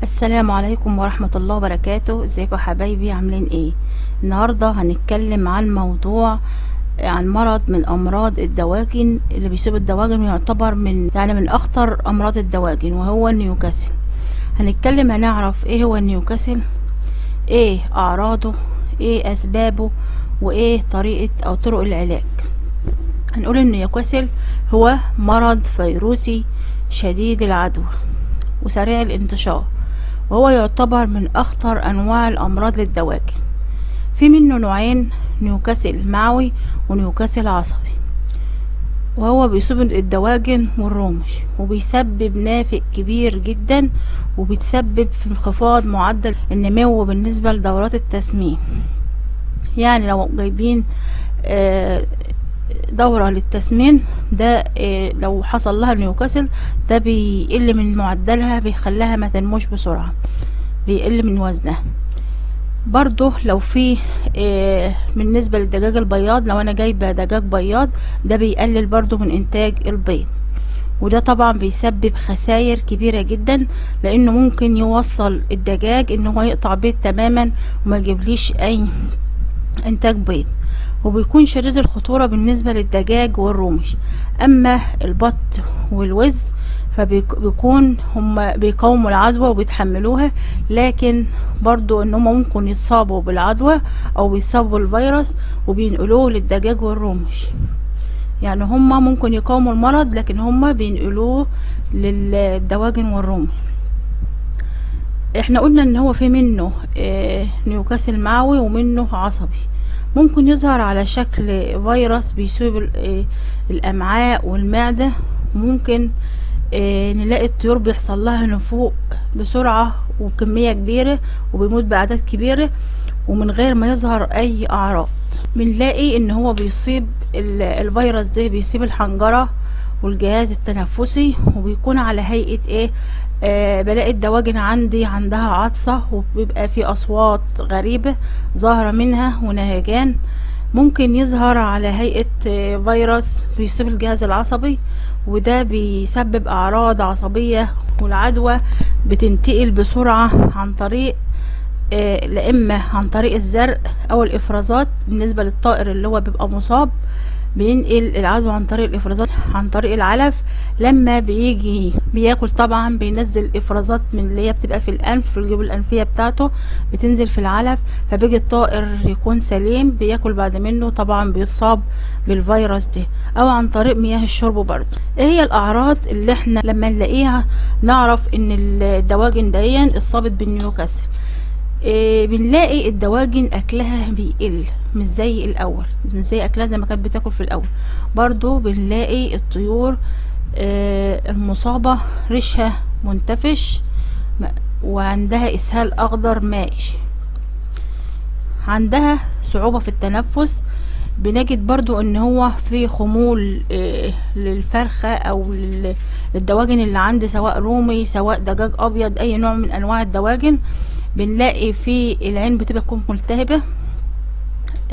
السلام عليكم ورحمة الله وبركاته. ازيكم يا حبايبي، عاملين ايه؟ النهاردة هنتكلم عن موضوع، عن مرض من امراض الدواجن اللي بيصيب الدواجن، ويعتبر من اخطر امراض الدواجن، وهو النيوكاسل. هنعرف ايه هو النيوكاسل، ايه اعراضه، ايه اسبابه، وايه طريقة او طرق العلاج. هنقول ان النيوكاسل هو مرض فيروسي شديد العدوى وسريع الانتشار، وهو يعتبر من أخطر أنواع الأمراض للدواجن. في منه نوعين، نيوكاسل معوي ونيوكاسل عصبي، وهو بيصيب الدواجن والرومش، وبيسبب نافق كبير جدا، وبيتسبب في انخفاض معدل النمو بالنسبة لدورات التسمين. يعني لو جايبين دورة للتسمين ده، لو حصل لها نيوكاسل ده بيقل من معدلها، بيخليها ما تنموش بسرعة، بيقل من وزنها. برضو لو في بالنسبة للدجاج البياض، لو انا جايبة دجاج بياض ده بيقلل برضو من انتاج البيض، وده طبعا بيسبب خسائر كبيرة جدا، لانه ممكن يوصل الدجاج ان هو يقطع بيض تماما وما يجيبليش اي انتاج بيض، وبيكون شديد الخطورة بالنسبة للدجاج والرومش. اما البط والوز فبيكون هم بيقاوموا العدوى وبيتحملوها، لكن برضو ان هم ممكن يتصابوا بالعدوى او بيصابوا بالفيروس وبينقلوه للدجاج والرومش. يعني هم ممكن يقاوموا المرض، لكن هم بينقلوه للدواجن والرومش. احنا قلنا ان هو في منه نيوكاسل معوي ومنه عصبي. ممكن يظهر على شكل فيروس بيصيب الامعاء والمعدة، وممكن نلاقي الطيور بيحصل لها نفوق بسرعة وكمية كبيرة، وبيموت بأعداد كبيرة ومن غير ما يظهر اي اعراض. بنلاقي ان هو بيصيب الفيروس ده، بيصيب الحنجرة والجهاز التنفسي، وبيكون على هيئة ايه، بلاقي الدواجن عندها عطسة، وبيبقى في اصوات غريبة ظاهرة منها ونهجان. ممكن يظهر على هيئة فيروس بيصيب الجهاز العصبي، وده بيسبب اعراض عصبية، والعدوى بتنتقل بسرعة عن طريق لا اما عن طريق الزرق او الافرازات. بالنسبة للطائر اللي هو بيبقى مصاب، بينقل العدوى عن طريق الافرازات، عن طريق العلف. لما بيجي بياكل طبعا بينزل افرازات من اللي هي بتبقى في الانف، في الجيوب الانفيه بتاعته بتنزل في العلف، فبيجي الطائر يكون سليم بياكل بعد منه، طبعا بيتصاب بالفيروس ده، او عن طريق مياه الشرب. برضه ايه هي الاعراض اللي احنا لما نلاقيها نعرف ان الدواجن دي اصابت بالنيوكاسل؟ بنلاقي الدواجن اكلها بيقل، مش زي الاول، مش زي اكلها زي ما كانت بتاكل في الاول. برضو بنلاقي الطيور المصابة ريشها منتفش، وعندها اسهال اخضر مائش، عندها صعوبة في التنفس. بنجد برضو ان هو في خمول للفرخة او للدواجن اللي عندي، سواء رومي سواء دجاج ابيض، اي نوع من انواع الدواجن. بنلاقي في العين بتبقى تكون ملتهبة،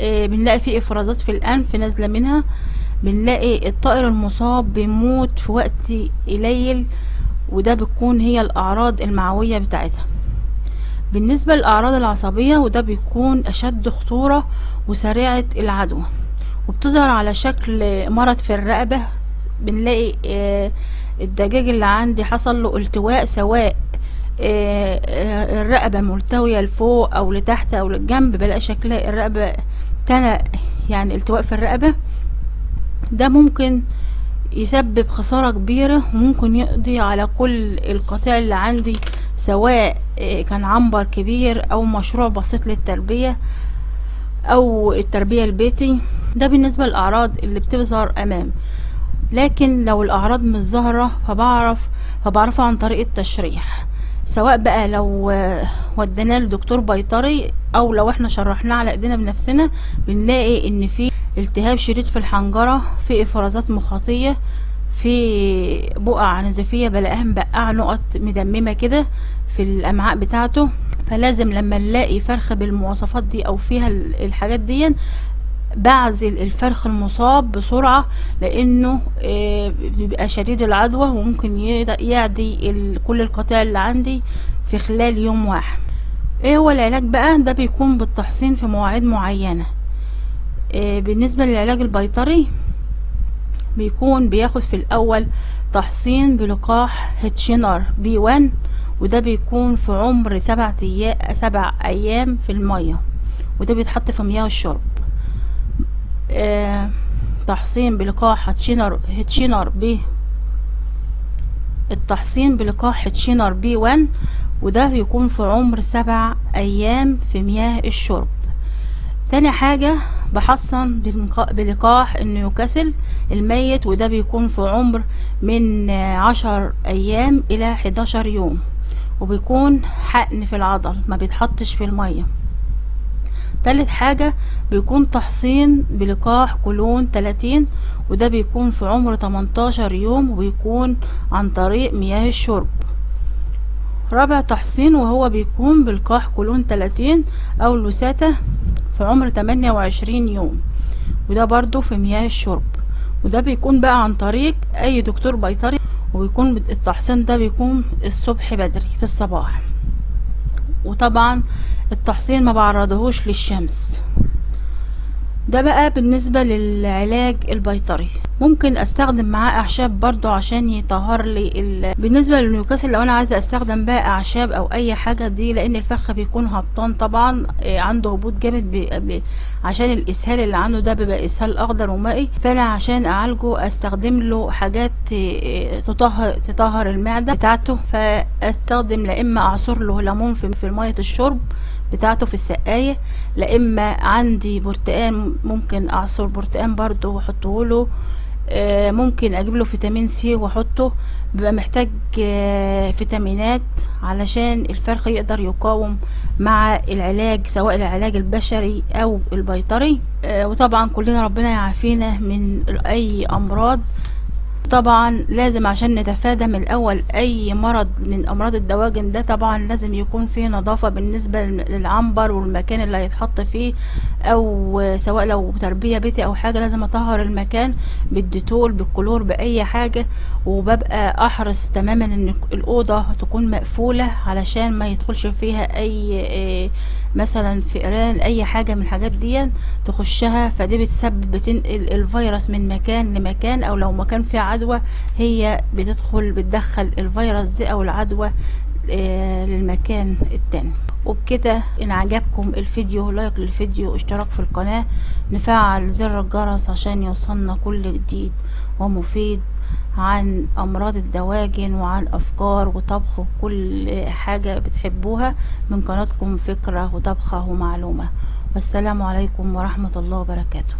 بنلاقي في افرازات في الانف نازلة منها. بنلاقي الطائر المصاب بيموت في وقت قليل، وده بتكون هي الاعراض المعوية بتاعتها. بالنسبة للاعراض العصبية، وده بيكون اشد خطورة وسريعة العدوى، وبتظهر على شكل مرض في الرقبة. بنلاقي الدجاج اللي عندي حصل له التواء، سواء الرقبة ملتوية لفوق او لتحت او للجنب، بلاقي شكلها الرقبة كان يعني التواء في الرقبة. ده ممكن يسبب خسارة كبيرة، وممكن يقضي على كل القطيع اللي عندي، سواء كان عنبر كبير او مشروع بسيط للتربية او التربية البيتي. ده بالنسبة للأعراض اللي بتظهر امام. لكن لو الأعراض مش ظاهرة فبعرفها عن طريق التشريح، سواء بقى لو وديناه لدكتور بيطري، او لو احنا شرحناه على ايدينا بنفسنا. بنلاقي ان في التهاب شديد في الحنجرة، في افرازات مخاطية، في بقع نزفية، بلاقيها مبقعة نقط مدممة كده في الامعاء بتاعته. فلازم لما نلاقي فرخة بالمواصفات دي او فيها الحاجات دي، بعزل الفرخ المصاب بسرعة، لانه بيبقى شديد العدوى، وممكن يعدي كل القطيع اللي عندي، في خلال يوم واحد. ايه هو العلاج بقى؟ ده بيكون بالتحصين في مواعيد معينة. بالنسبة للعلاج البيطري بيكون بياخد في الاول تحصين بلقاح هيتشنر B1، وده بيكون في عمر 7 ايام في المية، وده بيتحط في مياه الشرب. تحصين بلقاح التحصين بلقاح هيتشنر B1، وده بيكون في عمر 7 ايام في مياه الشرب. تاني حاجة بحصن بلقاح نيوكاسل الميت، وده بيكون في عمر من 10 ايام الى 11 يوم، وبيكون حقن في العضل، ما بيتحطش في المية. تالت حاجة بيكون تحصين بلقاح كولون 30، وده بيكون في عمر 18 يوم، وبيكون عن طريق مياه الشرب. رابع تحصين وهو بيكون بلقاح كولون 30 او لوساتا في عمر 28 يوم، وده برضو في مياه الشرب، وده بيكون بقى عن طريق اي دكتور بيطري، وبيكون التحصين ده بيكون الصبح بدري في الصباح. وطبعا التحصين ما بعرضهوش للشمس. ده بقى بالنسبة للعلاج البيطري. ممكن استخدم معاه اعشاب برضو عشان يطهر لي بالنسبة للنيوكاسل لو انا عايزة استخدم بقى اعشاب او اي حاجة دي، لان الفرخة بيكون هبطان طبعا، عنده هبوط جامد عشان الاسهال اللي عنده ده بيبقى اسهال اخضر ومائي. فانا عشان اعالجه استخدم له حاجات تطهر المعدة بتاعته، فاستخدم لا اما اعصر له ليمون في مية الشرب بتاعته في السقاية، لا اما عندي برتقان ممكن اعصر برتقان برضو واحطه له. ممكن اجيب له فيتامين سي واحطه، بيبقى محتاج فيتامينات علشان الفرخ يقدر يقاوم مع العلاج، سواء العلاج البشري او البيطري. وطبعا كلنا ربنا يعافينا من اي امراض. طبعا لازم عشان نتفادى من الاول اي مرض من امراض الدواجن ده، طبعا لازم يكون فيه نظافة بالنسبة للعنبر والمكان اللي هيتحط فيه، او سواء لو تربية بيتي او حاجة لازم اطهر المكان بالديتول بالكلور باي حاجة. وببقى احرص تماما ان الاوضة تكون مقفولة علشان ما يدخلش فيها اي مثلا فئران اي حاجة من الحاجات دي تخشها، فدي بتنقل الفيروس من مكان لمكان، او لو مكان فيه عدوى هي بتدخل الفيروس دي او العدوى للمكان التاني. وبكده ان عجبكم الفيديو لايك للفيديو، اشتراك في القناة، نفعل زر الجرس عشان يوصلنا كل جديد ومفيد عن امراض الدواجن وعن افكار وطبخ وكل حاجة بتحبوها من قناتكم فكرة وطبخة ومعلومة. والسلام عليكم ورحمة الله وبركاته.